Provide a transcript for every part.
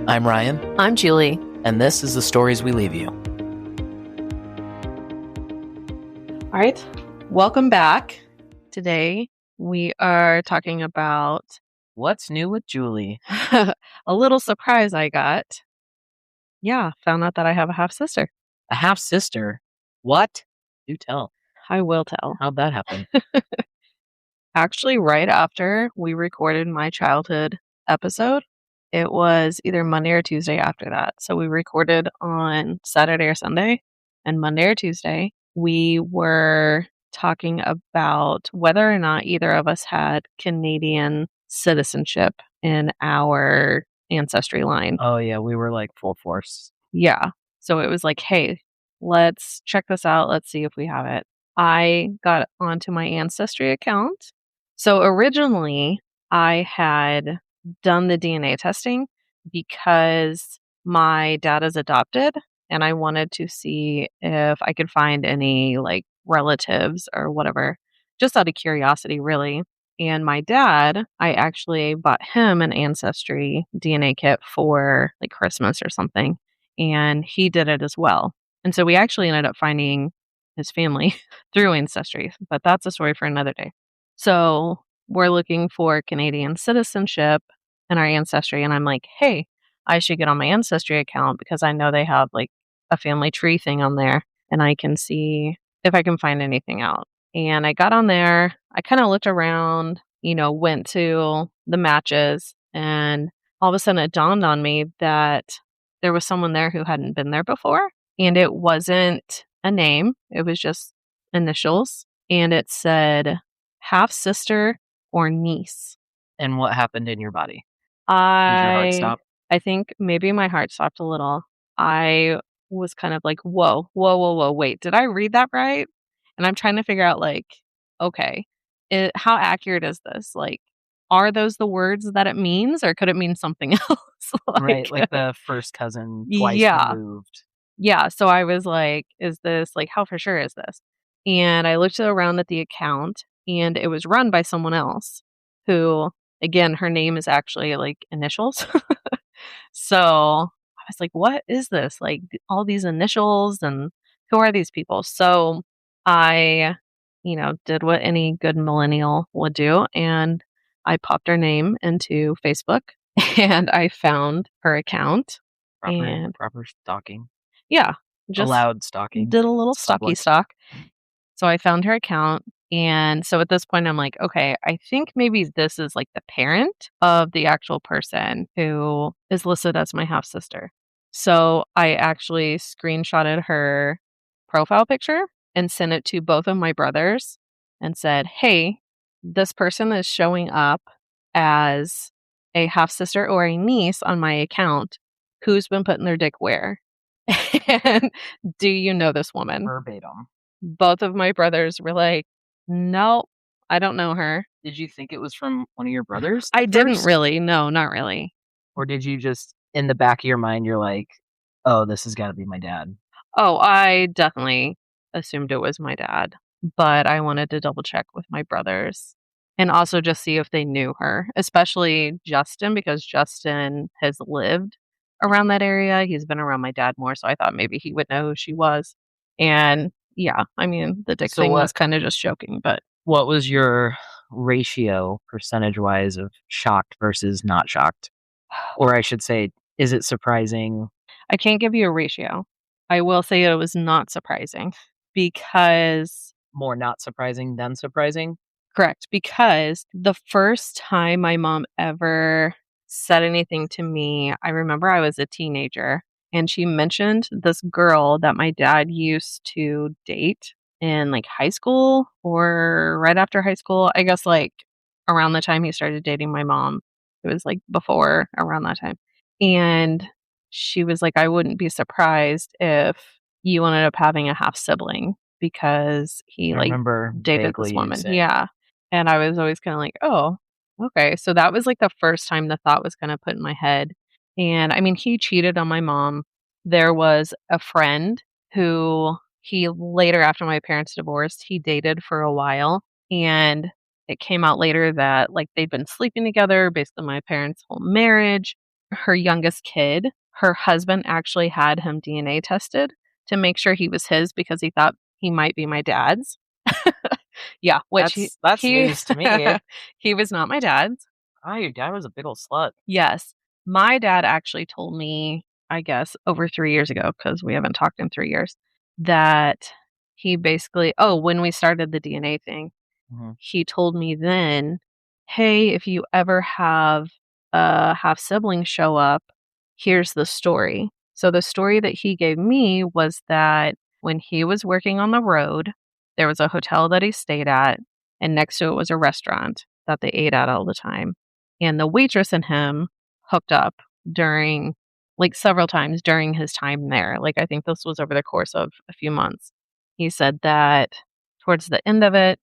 I'm Ryan, I'm Julie. and this is the stories we leave you. All right, welcome back. Today we are talking about What's new with Julie? a little surprise I got. Yeah, found out that I have a half sister. A half sister? What? Do tell. I will tell. How'd that happen? Actually, right after we recorded my childhood episode, it was either Monday or Tuesday after that. So we recorded on Saturday or Sunday, and Monday or Tuesday, we were talking about whether or not either of us had Canadian citizenship in our ancestry line. Oh, yeah, we were like full force. Yeah. So it was like, hey, let's check this out. Let's see if we have it. I got onto my Ancestry account. So originally, I had done the DNA testing because my dad is adopted and I wanted to see if I could find any like relatives or whatever, just out of curiosity, really. And my dad, I actually bought him an Ancestry DNA kit for like Christmas or something, and he did it as well. And so we actually ended up finding his family through Ancestry, but that's a story for another day. So we're looking for Canadian citizenship in our Ancestry, and I'm like, hey, I should get on my Ancestry account because I know they have like a family tree thing on there, and I can see if I can find anything out. And I got on there, I kind of looked around, went to the matches, and all of a sudden it dawned on me that there was someone there who hadn't been there before. And it wasn't a name, it was just initials. And it said half sister or niece. And what happened in your body? Did your heart stop? I think maybe my heart stopped a little. I was kind of like, whoa, whoa, whoa, whoa, wait, did I read that right? And I'm trying to figure out, like, okay, how accurate is this? Like, are those the words that it means, or could it mean something else? Right, like the first cousin twice yeah, removed. yeah. So I was like, is this like, how for sure is this? And I looked around at the account, and it was run by someone else who, again, her name is actually like initials. So I was like, what is this? Like all these initials, and who are these people? So I, did what any good millennial would do. And I popped her name into Facebook and I found her account. And Proper stalking. yeah, just Allowed stalking. did a little It's public. stalky stalk. So I found her account. And so at this point, I'm like, okay, I think maybe this is like the parent of the actual person who is listed as my half sister. So I actually screenshotted her profile picture and sent it to both of my brothers and said, hey, this person is showing up as a half sister or a niece on my account. Who's been putting their dick where? And do you know this woman? Verbatim. Both of my brothers were like, "Nope, I don't know her." Did you think it was from one of your brothers? I at didn't first? really. No, not really. Or did you just, in the back of your mind, you're like, oh, this has got to be my dad? Oh, I definitely assumed it was my dad, but I wanted to double check with my brothers and also just see if they knew her, especially Justin, because Justin has lived around that area. He's been around my dad more, so I thought maybe he would know who she was. And yeah, I mean, the dick So thing what was kind of just joking, but what was your ratio percentage-wise of shocked versus not shocked? Or I should say, is it surprising? I can't give you a ratio. I will say it was not surprising because More not surprising than surprising? correct, because the first time my mom ever said anything to me, I remember I was a teenager and she mentioned this girl that my dad used to date in like high school or right after high school. I guess like around the time he started dating my mom. It was like before around that time. And she was like, I wouldn't be surprised if you ended up having a half sibling because he I like remember dated vaguely this you woman. saying. Yeah. And I was always kind of like, oh, okay. So that was like the first time the thought was kind of put in my head. And I mean, he cheated on my mom. There was a friend who he later, after my parents divorced, he dated for a while. And it came out later that like they'd been sleeping together, basically my parents' whole marriage. her youngest kid, her husband actually had him DNA tested to make sure he was his because he thought he might be my dad's. Yeah, which That's news to me. he was not my dad's. Oh, your dad was a big old slut. Yes. My dad actually told me, I guess, over 3 years ago, because we haven't talked in 3 years, that he basically when we started the DNA thing, Mhm. he told me then, "Hey, if you ever have a half sibling show up, here's the story." So the story that he gave me was that when he was working on the road, there was a hotel that he stayed at, and next to it was a restaurant that they ate at all the time. And the waitress and him hooked up during like several times during his time there. Like I think this was over the course of a few months. He said that towards the end of it,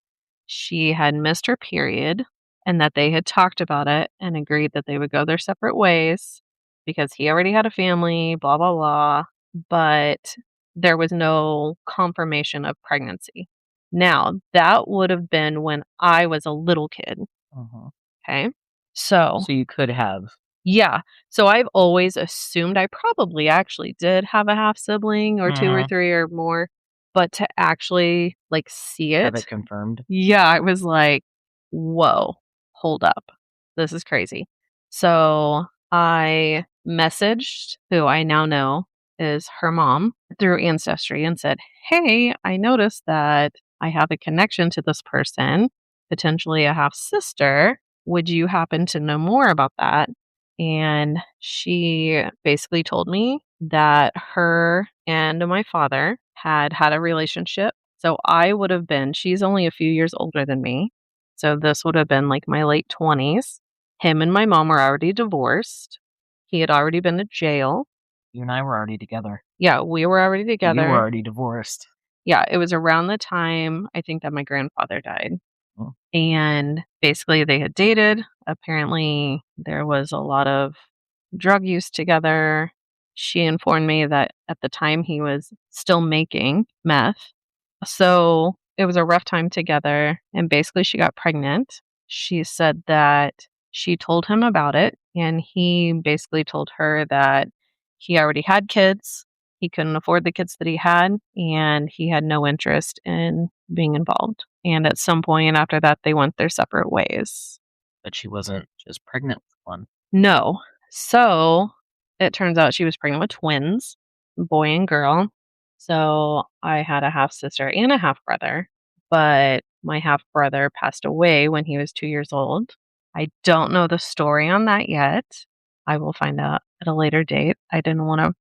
she had missed her period and that they had talked about it and agreed that they would go their separate ways because he already had a family, blah, blah, blah. But there was no confirmation of pregnancy. Now, that would have been when I was a little kid. Mhm. Okay. So, So you could have yeah. So I've always assumed I probably actually did have a half sibling or 2 or Mhm. 3 or more, but to actually, like, see Have it, it confirmed. yeah, I was like, "Whoa, hold up. This is crazy." So I messaged who I now know is her mom through Ancestry and said, "Hey, I noticed that I have a connection to this person, potentially a half sister. Would you happen to know more about that?" And she basically told me that her and my father had had a relationship. So I would have been, she's only a few years older than me. So this would have been like my late 20s. Him and my mom were already divorced. He had already been to jail. You and I were already together. Yeah, we were already You were together. already divorced. Yeah, it was around the time I think that my grandfather died. Mm. And basically, they had dated. Apparently, there was a lot of drug use together. She informed me that at the time he was still making meth. So it was a rough time together. And basically, she got pregnant. She said that she told him about it. And he basically told her that he already had kids. He couldn't afford the kids that he had. And he had no interest in being involved. And at some point after that, they went their separate ways. But she wasn't just pregnant with one. No. So it turns out she was pregnant with twins, boy and girl. So I had a half sister and a half brother, but my half brother passed away when he was 2 years old. I don't know the story on that yet. I will find out at a later date. I didn't want to,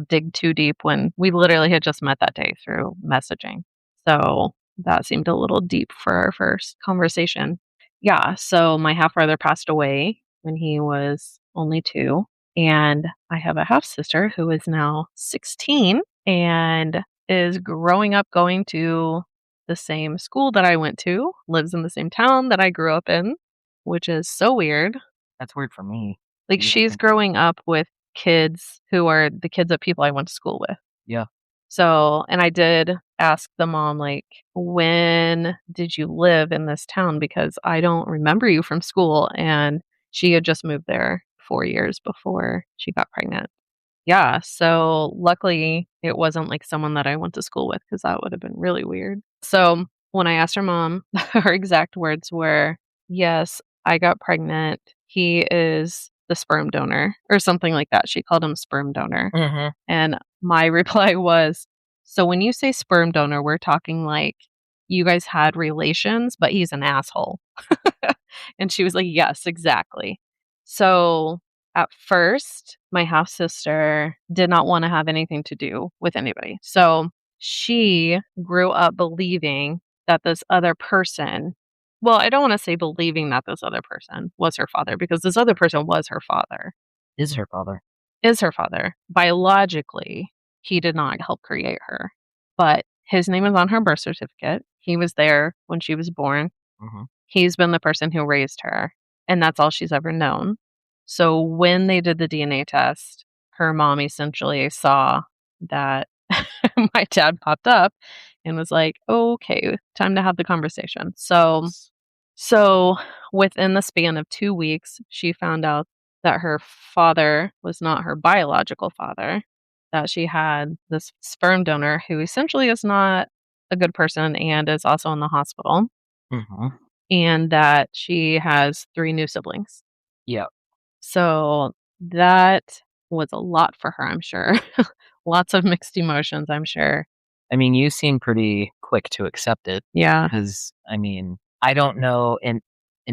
dig too deep when we literally had just met that day through messaging. So that seemed a little deep for our first conversation. Yeah, so my half brother passed away when he was only 2, and I have a half sister who is now 16 and is growing up going to the same school that I went to, lives in the same town that I grew up in, which is so weird. That's weird for me. Like, To even she's think of. growing up with kids who are the kids of people I went to school with. Yeah. So, and I did ask the mom, like, when did you live in this town? Because I don't remember you from school. And she had just moved there 4 years before she got pregnant. Yeah. So luckily it wasn't like someone that I went to school with because that would have been really weird. So when I asked her mom, her exact words were, "Yes, I got pregnant. He is the sperm donor," or something like that. She called him sperm donor. Mhm. And my reply was, "So when you say sperm donor, we're talking like you guys had relations, but he's an asshole." And she was like, "Yes, exactly." So at first, my half sister did not want to have anything to do with anybody. So she grew up believing that this other person, well, I don't want to say believing that this other person was her father because this other person was her father, Is her father. is her father. Biologically, he did not help create her, but his name is on her birth certificate. He was there when she was born. Mhm. He's been the person who raised her, and that's all she's ever known. So when they did the DNA test, her mom essentially saw that my dad popped up and was like, "Okay, time to have the conversation." So within the span of 2 weeks, she found out that her father was not her biological father, that she had this sperm donor who essentially is not a good person and is also in the hospital, Mhm. and that she has 3 new siblings. Yeah. So that was a lot for her, I'm sure. Lots of mixed emotions, I'm sure. I mean, you seem pretty quick to accept it Yeah. because, I mean, I don't know, in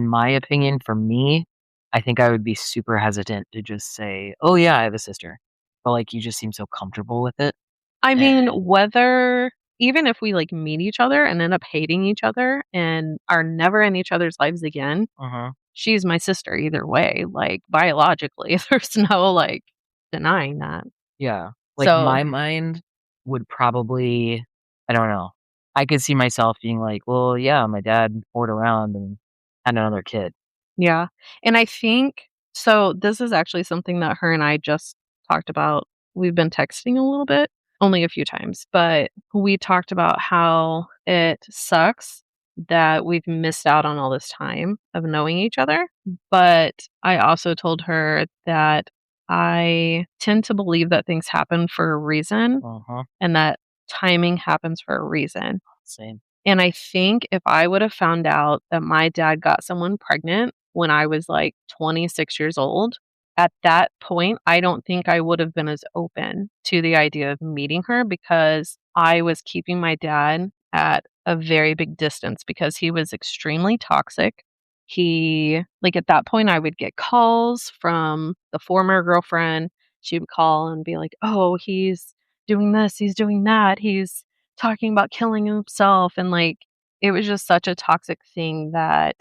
my opinion, for me, I think I would be super hesitant to just say, "Oh, yeah, I have a sister." But, like, you just seem so comfortable with it. I Eh. mean, whether even if we, like, meet each other and end up hating each other and are never in each other's lives again, Mhm. she's my sister either way, like, biologically, there's no, like, denying that. Yeah. Like, So, my mind would probably I don't know. I could see myself being like, "Well, yeah, my dad poured around and had another kid." yeah, and I think so this is actually something that her and I just talked about. We've been texting a little bit, only a few times, but we talked about how it sucks that we've missed out on all this time of knowing each other, but I also told her that I tend to believe that things happen for a reason Uh-huh. and that timing happens for a reason. Same. And I think if I would have found out that my dad got someone pregnant when I was, like, 26 years old, at that point, I don't think I would have been as open to the idea of meeting her because I was keeping my dad at a very big distance because he was extremely toxic. He like, at that point, I would get calls from the former girlfriend. She would call and be like, "Oh, he's doing this, he's doing that, he's talking about killing himself," and, like, it was just such a toxic thing that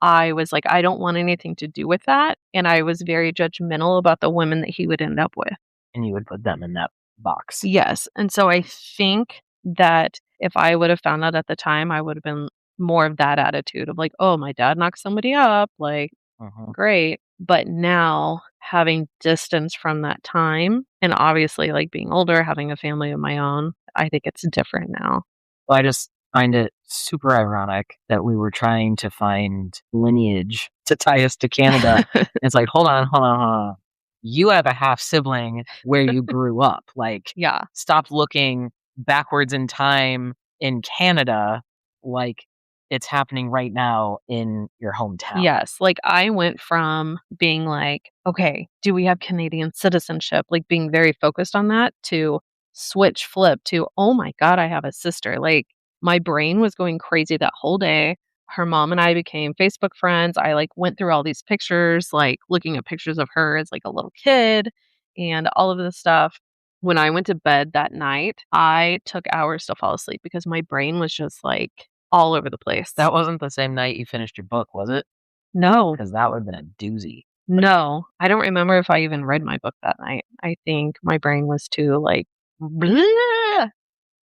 I was like, "I don't want anything to do with that," and I was very judgmental about the women that he would end up with. And you would put them in that box. Yes, and so I think that if I would have found out at the time, I would have been more of that attitude of like, "Oh, my dad knocked somebody up, like, Mhm. great." But now having distance from that time and obviously, like, being older, having a family of my own, I think it's different now. Well, I just find it super ironic that we were trying to find lineage to tie us to Canada. It's like, hold on, hold on. You have a half sibling where you grew up. Like, Yeah. stop looking backwards in time in Canada like it's happening right now in your hometown. Yes, like, I went from being like, "Okay, do we have Canadian citizenship?" Like, being very focused on that to flip to, "Oh my god, I have a sister." Like, my brain was going crazy that whole day. Her mom and I became Facebook friends. I, like, went through all these pictures, like, looking at pictures of her as, like, a little kid and all of this stuff. When I went to bed that night, I took hours to fall asleep because my brain was just, like, all over the place. That wasn't the same night you finished your book, was it? No. Because that would have been a doozy. No, I don't remember if I even read my book that night. I think my brain was too, like, "Bleh."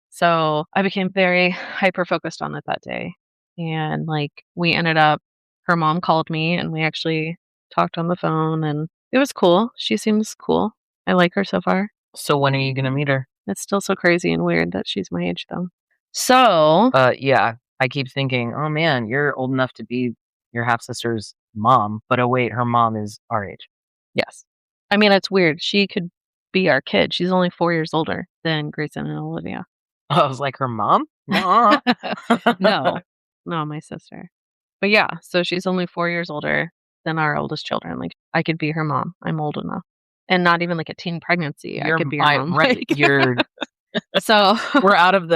So, I became very hyper focused on it that day, and, like, we ended up her mom called me, and we actually talked on the phone, and it was cool. She seems cool. I like her so far. So when are you gonna meet her? It's still so crazy and weird that she's my age, though. So Yeah, I keep thinking, "Oh, man, you're old enough to be your half sister's mom," but, oh, wait, her mom is our age. yes. I mean, it's weird. She could be our kid. She's only 4 years older than Grayson and Olivia. I was like, "Her mom? Nuh-uh." No. No, my sister. But yeah, so she's only 4 years older than our oldest children, like, I could be her mom, I'm old enough. And not even, like, a teen pregnancy, I You're could be her I mom, right, like you're so we're out of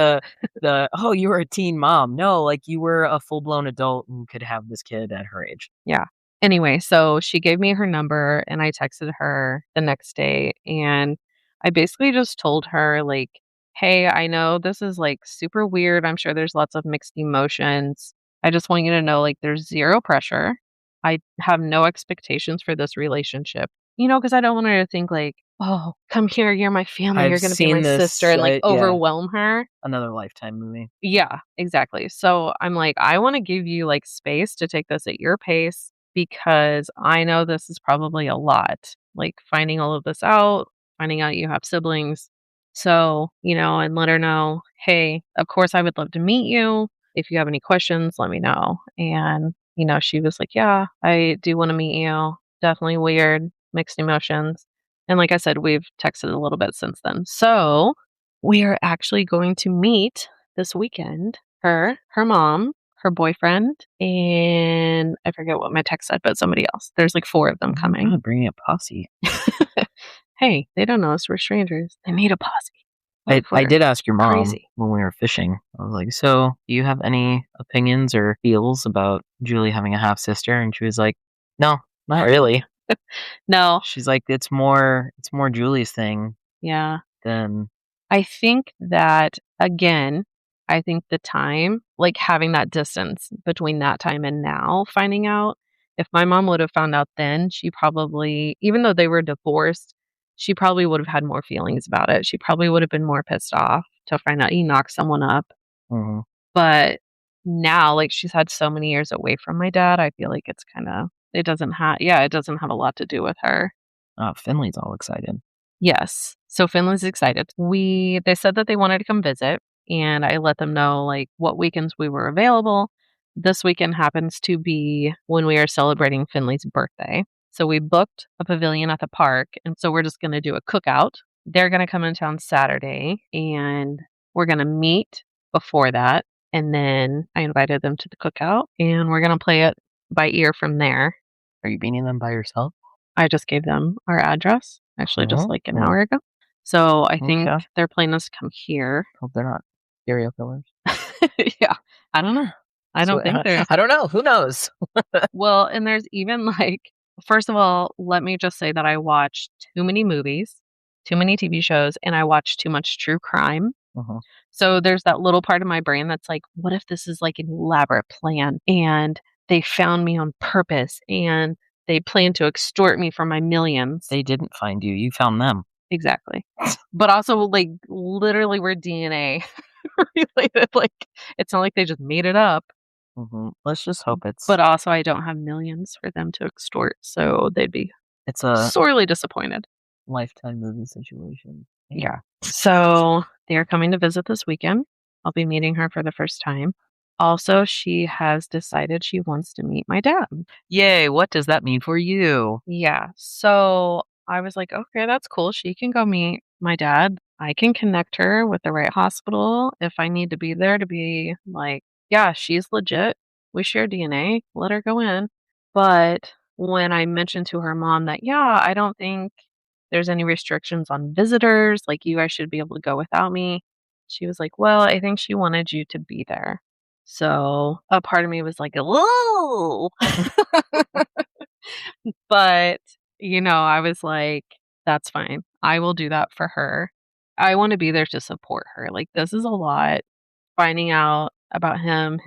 "Oh, you were a teen mom." No, like, you were a full-blown adult and could have this kid at her age. yeah. Anyway, so she gave me her number, and I texted her the next day, and I basically just told her, like, "Hey, I know this is, like, super weird, I'm sure there's lots of mixed emotions. I just want you to know, like, there's 0 pressure. I have no expectations for this relationship." You know, because I don't want her to think, like, "Oh, come here, you're my family, I've you're gonna be my seen sister," this, and, like, yeah, overwhelm her. another Lifetime movie. Yeah, exactly. So I'm like, I want to give you like space to take this at your pace because I know this is probably a lot. Like finding all of this out, finding out you have siblings. So, and let her know, hey, of course I would love to meet you. If you have any questions, let me know. And, she was like, yeah, I do want to meet you. Definitely weird. mixed emotions. And like I said, we've texted a little bit since then. So we are actually going to meet this weekend. Her mom, her boyfriend, and I forget what my text said, but somebody else. There's like 4 of them coming. God, bringing a posse. Hey, they don't know us. We're strangers. They made a posse. I did ask your mom Crazy. when we were fishing. I was like, so do you have any opinions or feels about Julie having a half sister? And she was like, no, not really. No. She's like, it's more Julie's thing Yeah. than I think that, again, I think the time, like having that distance between that time and now finding out, if my mom would have found out then, she probably, even though they were divorced, she probably would have had more feelings about it. She probably would have been more pissed off to find out he knocked someone up. Mhm. But now, like she's had so many years away from my dad, I feel like it's kind of, it doesn't have, yeah, it doesn't have a lot to do with her. Finley's all excited. Yes. So Finland's excited. They said that they wanted to come visit, and I let them know like what weekends we were available. This weekend happens to be when we are celebrating Finley's birthday. So we booked a pavilion at the park, and so we're just going to do a cookout. They're going to come in town Saturday, and we're going to meet before that. And then I invited them to the cookout, and we're going to play it by ear from there. Are you meeting them by yourself? I just gave them our address, actually, just like an Oh, hour ago. So I think okay. their plan is to come here. Hope they're not serial killers. Yeah. I don't know. I don't think they're. I don't know. Who knows? Well, and there's even like, first of all, let me just say that I watched too many movies, too many TV shows, and I watched too much true crime. Uh-huh. So there's that little part of my brain that's like, what if this is like an elaborate plan and they found me on purpose and they plan to extort me for my millions? They didn't find you. You found them. Exactly. But also, like, literally, we're DNA related. Like, it's not like they just made it up. Mm-hmm. Let's just hope it's. But also, I don't have millions for them to extort, so they'd be it's a sorely disappointed. Lifetime movie situation. Yeah. So they're coming to visit this weekend. I'll be meeting her for the first time. Also, she has decided she wants to meet my dad. Yay! What does that mean for you? Yeah. So I was like, okay, that's cool. She can go meet my dad. I can connect her with the right hospital if I need to be there to be like, yeah, she's legit. We share DNA. Let her go in. But when I mentioned to her mom that, yeah, I don't think there's any restrictions on visitors, like you guys should be able to go without me, she was like, well, I think she wanted you to be there. So a part of me was like, whoa. But, I was like, that's fine. I will do that for her. I want to be there to support her. Like, this is a lot. Finding out about him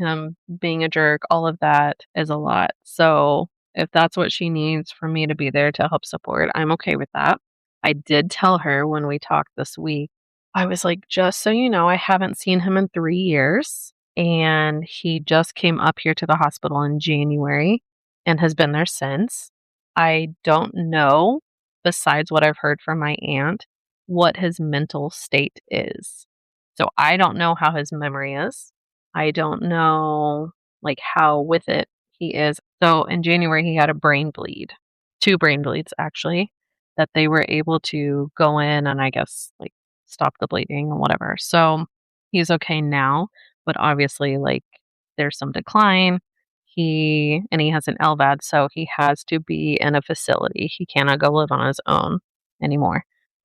being a jerk, all of that is a lot. So, if that's what she needs for me to be there to help support, I'm okay with that. I did tell her when we talked this week, I was like, just so you know, I haven't seen him in 3 years. And he just came up here to the hospital in January and has been there since. I don't know, besides what I've heard from my aunt, what his mental state is. So I don't know how his memory is. I don't know like how with it he is. So in January he had a brain bleed. 2 brain bleeds actually that they were able to go in and I guess like stop the bleeding and whatever. So he's okay now, but obviously like there's some decline. He has an LVAD, so he has to be in a facility. He cannot go live on his own anymore.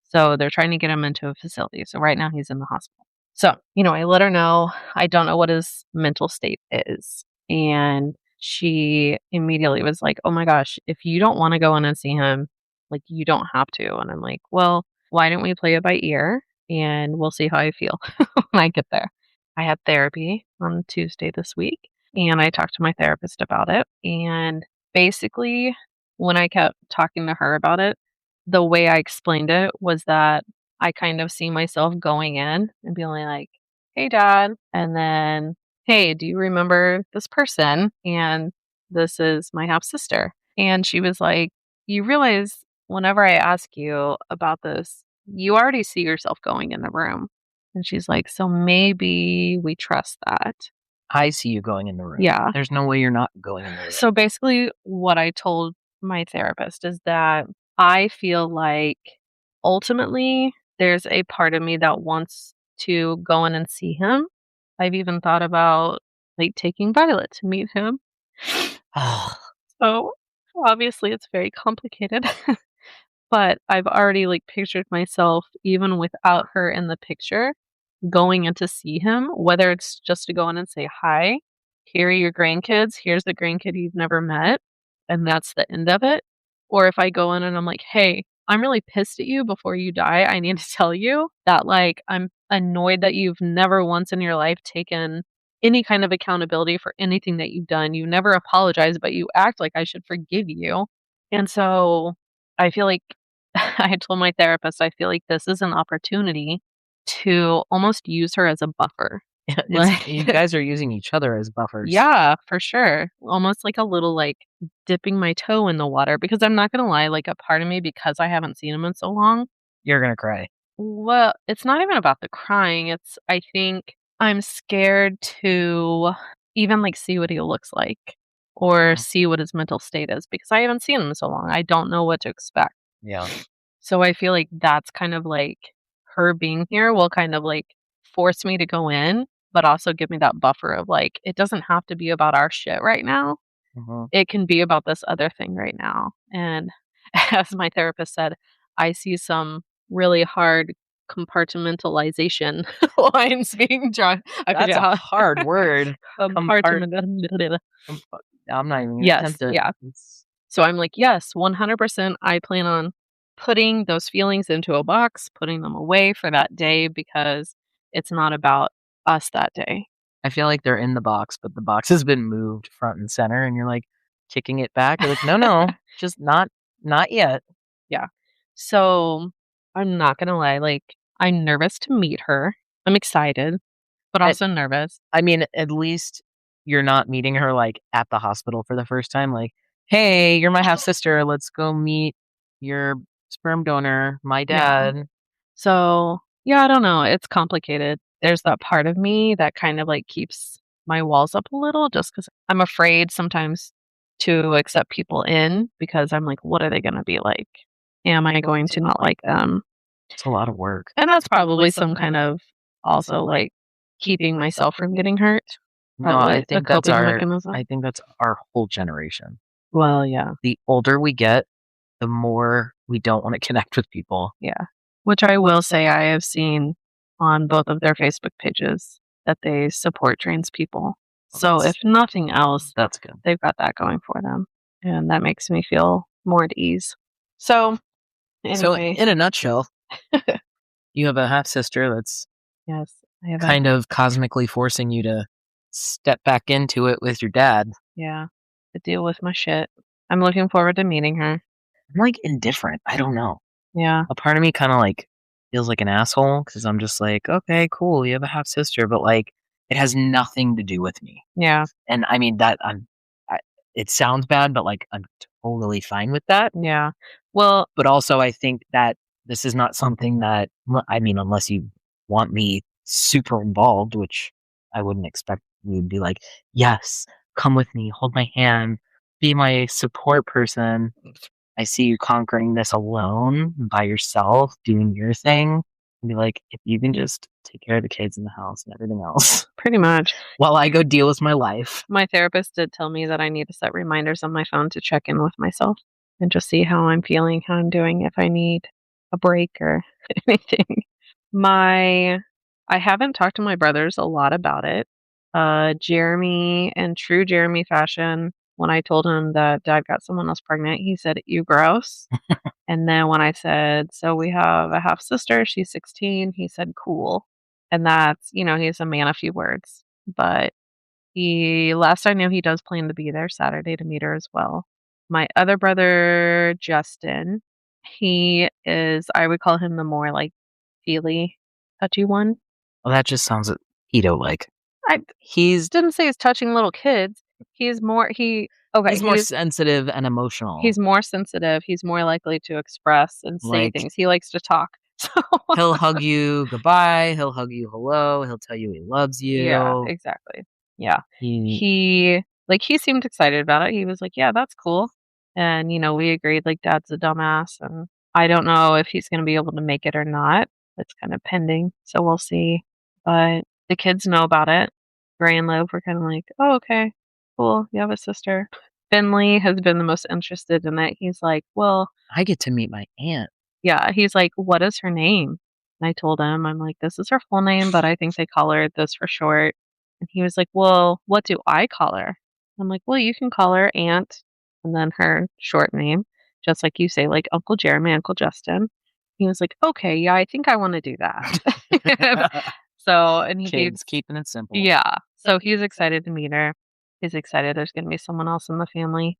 So they're trying to get him into a facility. So right now he's in the hospital. So, I let her know I don't know what his mental state is. And she immediately was like, oh my gosh, if you don't want to go in and see him, like you don't have to. And I'm like, well, why don't we play it by ear and we'll see how I feel when I get there. I had therapy on Tuesday this week and I talked to my therapist about it. And basically, when I kept talking to her about it, the way I explained it was that I kind of see myself going in and being like, hey, dad. And then, hey, do you remember this person? And this is my half sister. And she was like, you realize whenever I ask you about this, you already see yourself going in the room. And she's like, so maybe we trust that. I see you going in the room. Yeah. There's no way you're not going in the room. So basically, what I told my therapist is that I feel like ultimately there's a part of me that wants to go in and see him. I've even thought about like taking Violet to meet him. So obviously it's very complicated. But I've already, like, pictured myself, even without her in the picture, going in to see him, whether it's just to go in and say, "Hi, here are your grandkids. Here's the grandkid you've never met," and that's the end of it. Or if I go in and I'm like, "Hey, I'm really pissed at you before you die. I need to tell you that, like, I'm annoyed that you've never once in your life taken any kind of accountability for anything that you've done. You never apologize, but you act like I should forgive you." And so I feel like I told my therapist, I feel like this is an opportunity to almost use her as a buffer. It's you Like, guys are using each other as buffers. yeah, for sure. Almost like a little like dipping my toe in the water because I'm not gonna lie, like a part of me, because I haven't seen him in so long. You're gonna cry. Well, it's not even about the crying. It's I think I'm scared to even like see what he looks like or Mhm. see what his mental state is because I haven't seen him in so long. I don't know what to expect. Yeah. So I feel like that's kind of like her being here will kind of like force me to go in, but also give me that buffer of like, it doesn't have to be about our shit right now. Mhm. It can be about this other thing right now. And as my therapist said, I see some really hard compartmentalization lines being drawn. I That's forget a how hard word. Compart compartment. compa I'm not even gonna Yes, attempt it. yeah. It's So I'm like, yes, 100% I plan on putting those feelings into a box, putting them away for that day because it's not about us that day. I feel like they're in the box, but the box has been moved front and center, and you're, like, kicking it back. You're like, "No, no, just not yet." Yeah. So I'm not going to lie, like, I'm nervous to meet her. I'm excited, but I also nervous. I mean, at least you're not meeting her, like, at the hospital for the first time, like, "Hey, you're my half sister. Let's go meet your sperm donor, my No. dad." So, yeah, I don't know. It's complicated. There's that part of me that kind of like keeps my walls up a little just because I'm afraid sometimes to accept people in because I'm like, what are they going to be like? Am I going to not like them? It's a lot of work. And that's probably some kind of also like keeping myself from getting hurt, No, probably a coping mechanism. I think that's our whole generation. Well, yeah, The older we get, the more we don't wanna connect with people. yeah. Which I will say I have seen on both of their Facebook pages that they support trans people. Well, So if nothing else, that's good. they've got that going for them, and that makes me feel more at ease. So, So, anyway, in a nutshell, you have a half sister that's yes, I have a kind of cosmically forcing you to step back into it with your dad. yeah, to deal with my shit. I'm looking forward to meeting her. I'm, like, indifferent. I don't know. Yeah, A part of me kinda, like, feels like an asshole because 'cause I'm just like, "Okay, cool, you have a half sister," but, like, it has nothing to do with me. yeah, And I mean, that I it sounds bad, but, like, I'm totally fine with that. yeah. Well, But also, I think that this is not something that I mean, unless you want me super involved, which I wouldn't expect you would be like, "Yes, come with me, hold my hand, be my support person." I see you conquering this alone, by yourself, doing your thing, and be like, "If you can just take care of the kids in the house and everything else pretty much. while I go deal with my life." My therapist did tell me that I need to set reminders on my phone to check in with myself and just see how I'm feeling, how I'm doing, if I need a break or anything. My I haven't talked to my brothers a lot about it. Jeremy, in true Jeremy fashion, when I told him that dad got someone else pregnant, he said, "You gross." And then when I said, "So we have a half sister, she's 16," he said, "Cool." And that's, he's a man of few words. But he last I knew, he does plan to be there Saturday to meet her as well. My other brother, Justin, he is I would call him the more, like, feely, touchy one. Well, that just sounds pedo-like. I He's didn't say he's touching little kids. Okay, he's more sensitive and emotional. he's more sensitive, he's more likely to express and say Like, things. He likes to talk. So he'll hug you goodbye, he'll hug you hello, he'll tell you he loves yeah, you. exactly. Yeah. He He seemed excited about it. He was like, "Yeah, that's cool." And, we agreed, like, Dad's a dumbass, and I don't know if he's gonna be able to make it or not. It's kind of pending, so we'll see. But the kids know about it. Gray and Liv were kinda like, "Oh, okay. Cool. You have a sister." Finley has been the most interested in it. He's like, "Well." I get to meet my aunt. Yeah, he's like, "What is her name?" And I told him, I'm like, "This is her full name, but I think they call her this for short." And he was like, "Well, what do I call her?" I'm like, "Well, you can call her Aunt and then her short name, just like you say, like Uncle Jeremy, Uncle Justin." He was like, "Okay, yeah, I think I wanna do that." So, and he Kids keeping it simple. yeah. So he's excited to meet her. He's excited there's gonna be someone else in the family.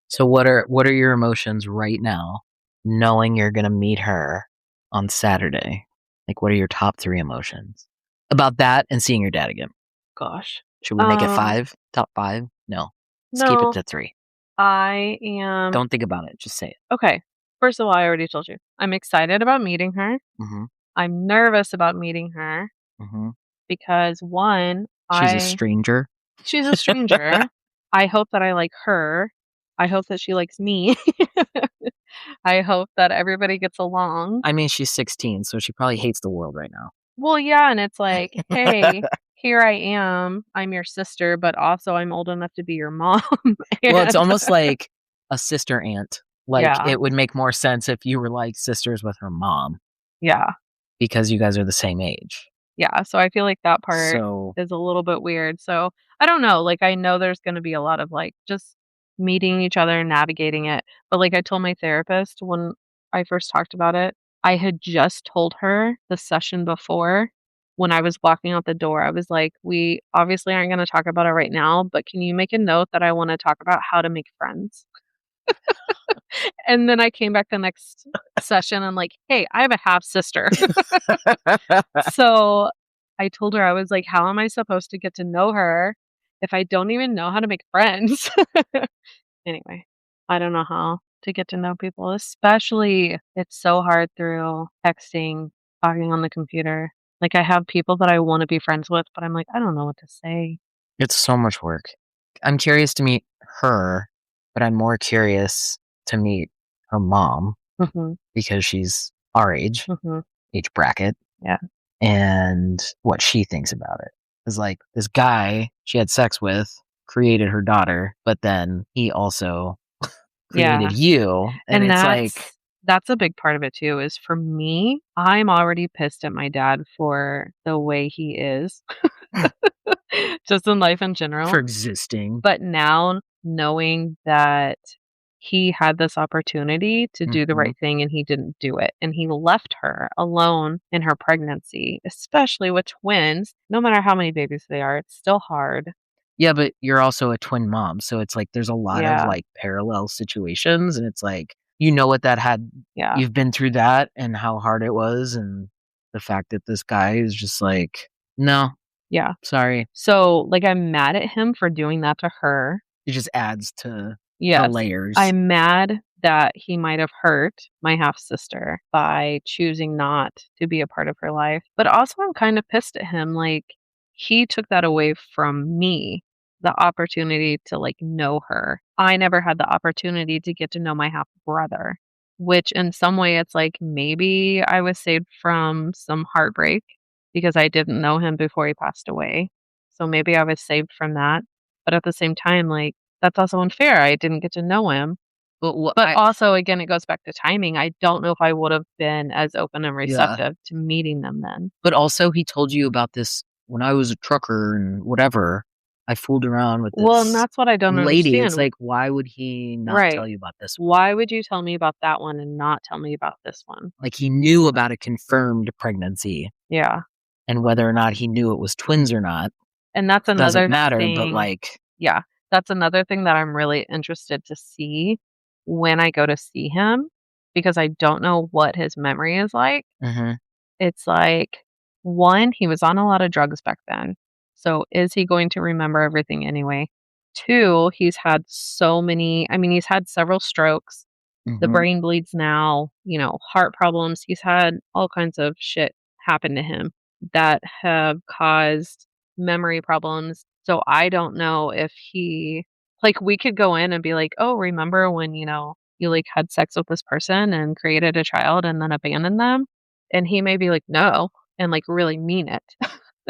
So what are your emotions right now, knowing you're gonna meet her on Saturday? Like, what are your top 3 emotions about that and seeing your dad again? Gosh. Should we make it 5? Top 5? No. Let's keep it No, to 3. I am Don't think about it, just say it. okay. First of all, I already told you. I'm excited about meeting her. Mhm, I'm nervous about meeting her mhm. because one, She's a I stranger. she's a stranger. I hope that I like her. I hope that she likes me. I hope that everybody gets along. I mean, she's 16, so she probably hates the world right now. Well, yeah, and it's like, "Hey, here I am. I'm your sister, but also I'm old enough to be your mom." Well, it's And almost like a sister aunt. Like, yeah, it would make more sense if you were, like, sisters with her mom yeah. because you guys are the same age. Yeah, so I feel like that part So is a little bit weird, so I don't know, like, I know there's gonna be a lot of, like, just meeting each other and navigating it, but, like, I told my therapist when I first talked about it, I had just told her the session before when I was walking out the door, I was like, "We obviously aren't gonna talk about it right now, but can you make a note that I wanna talk about how to make friends?" And then I came back the next session, I'm like, "Hey, I have a half sister." So, I told her, I was like, "How am I supposed to get to know her if I don't even know how to make friends?" Anyway, I don't know how to get to know people, especially it's so hard through texting, talking on the computer. Like, I have people that I wanna be friends with, but I'm like, "I don't know what to say." it's so much work. I'm curious to meet her, but I'm more curious to meet her mom Mhm, because she's our mhm, age bracket, yeah, and what she thinks about it. Because, like, this guy she had sex with created her daughter, but then he also created yeah. you, and And it's like, that's a big part of it too, is for me, I'm already pissed at my dad for the way he is, just in life in for general. existing. But now knowing that he had this opportunity to do the Mhm. right thing and he didn't do it, and he left her alone in her pregnancy, especially with twins, no matter how many babies they are, it's still hard. Yeah, but you're also a twin mom, so it's like there's a lot of, Yeah, like, parallel situations, and it's like, what that had yeah, you've been through that and how hard it was, and the fact that this guy is just like, "No, yeah. sorry." So, like, I'm mad at him for doing that to her. It just adds to the Yes. layers. I'm mad that he might have hurt my half sister by choosing not to be a part of her life, but also I'm kind of pissed at him, like, he took that away from me, the opportunity to, like, know her. I never had the opportunity to get to know my half brother, which in some way it's like maybe I was saved from some heartbreak because I didn't know him before he passed away. So maybe I was saved from that. But at the same time, like, that's also unfair, I didn't get to know him. But what But I also, again, it goes back to timing, I don't know if I would've been as open and Yeah, receptive to meeting them then. but also he told you about this when I was a trucker and whatever, I fooled around with Well, and this that's what I don't lady. It's understand. like, why would he not Right. tell you about this one? Why would you tell me about that one and not tell me about this one? Like, he knew about a confirmed pregnancy, Yeah. and whether or not he knew it was twins or not And that's doesn't another matter, but, thing like, yeah, that's another thing that I'm really interested to see when I go to see him, because I don't know what his memory is like. mhm, It's like, 1, he was on a lot of drugs back then. So is he going to remember everything anyway? 2, he's had so many I mean, he's had several strokes. The mhm. brain bleeds now, heart problems. He's had all kinds of shit happen to him that have caused memory problems. So I don't know if he Like, we could go in and be like, "Oh, remember when, you like, had sex with this person and created a child and then abandoned them?" And he may be like, "No," and, like, really mean it.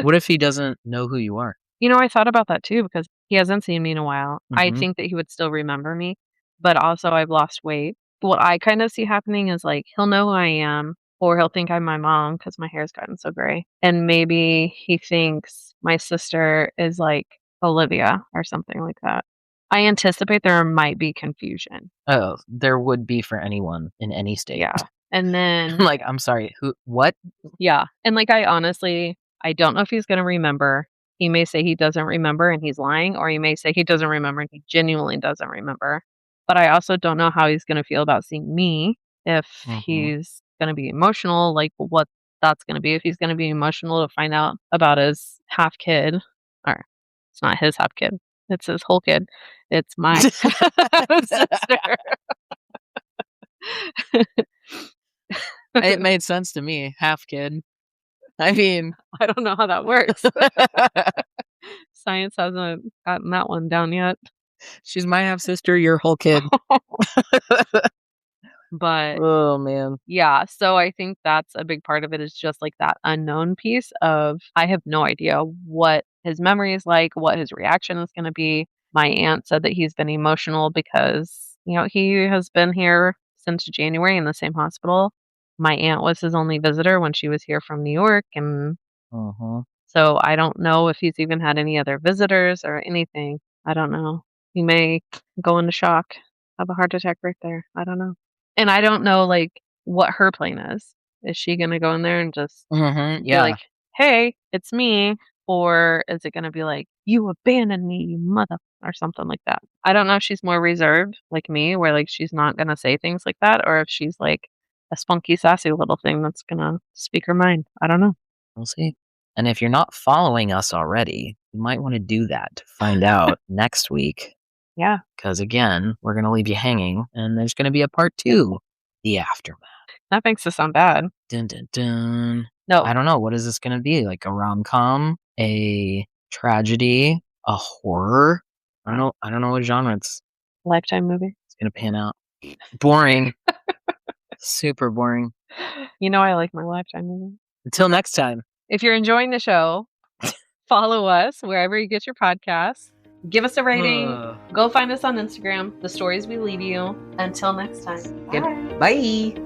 What if he doesn't know who you are? I thought about that too because he hasn't seen me in a while. I Mhm. think that he would still remember me, but also I've lost weight. What I kinda see happening is, like, he'll know who I am, or he'll think I'm my mom because my hair's gotten so gray, and maybe he thinks my sister is, like, Olivia or something like that. I anticipate there might be confusion. Oh, there would be for anyone in any state. Yeah, and then I'm like, "I'm sorry, who what?" yeah, and, like, I don't know if he's gonna remember. He may say he doesn't remember and he's lying, or he may say he doesn't remember and he genuinely doesn't remember. But I also don't know how he's gonna feel about seeing me, if Mhm. he's gonna be emotional, like, what that's gonna be, if he's gonna be emotional to find out about his half kid, or it's not his half kid, it's his whole kid. It's my sister. It made sense to me, half kid. I mean I don't know how that works. Science hasn't gotten that one down yet. she's my half sister, your whole kid. But Oh, man. yeah, so I think that's a big part of it is just like that unknown piece of I have no idea what his memory is like, what his reaction is going to be. My aunt said that he's been emotional because, he has been here since January in the same hospital. My aunt was his only visitor when she was here from New York. And Mhm. so I don't know if he's even had any other visitors or anything. I don't know. He may go into shock, have a heart attack right there. I don't know. And I don't know, like, what her plan is. Is she gonna go in there and just Mhm, be yeah. like, "Hey, it's me," or is it gonna be like, "You abandoned me, you mother," or something like that? I don't know if she's more reserved like me, where, like, she's not gonna say things like that, or if she's, like, a spunky, sassy little thing that's gonna speak her mind. I don't know. We'll see. And if you're not following us already, you might wanna do that to find out next week. Yeah, Because again, we're gonna leave you hanging, and there's gonna be a part 2, the aftermath. that makes it sound bad. Dun, dun, dun. No, I don't know, what is this gonna be? Like a rom-com? A tragedy? A horror? I don't know what genre it's Lifetime movie. gonna pan out. Boring. Super boring. I like my Lifetime movie. Until next time. If you're enjoying the show, follow us wherever you get your podcasts. Give us a rating. Go find us on Instagram, The Stories We Leave You. Until next time. Bye. Bye.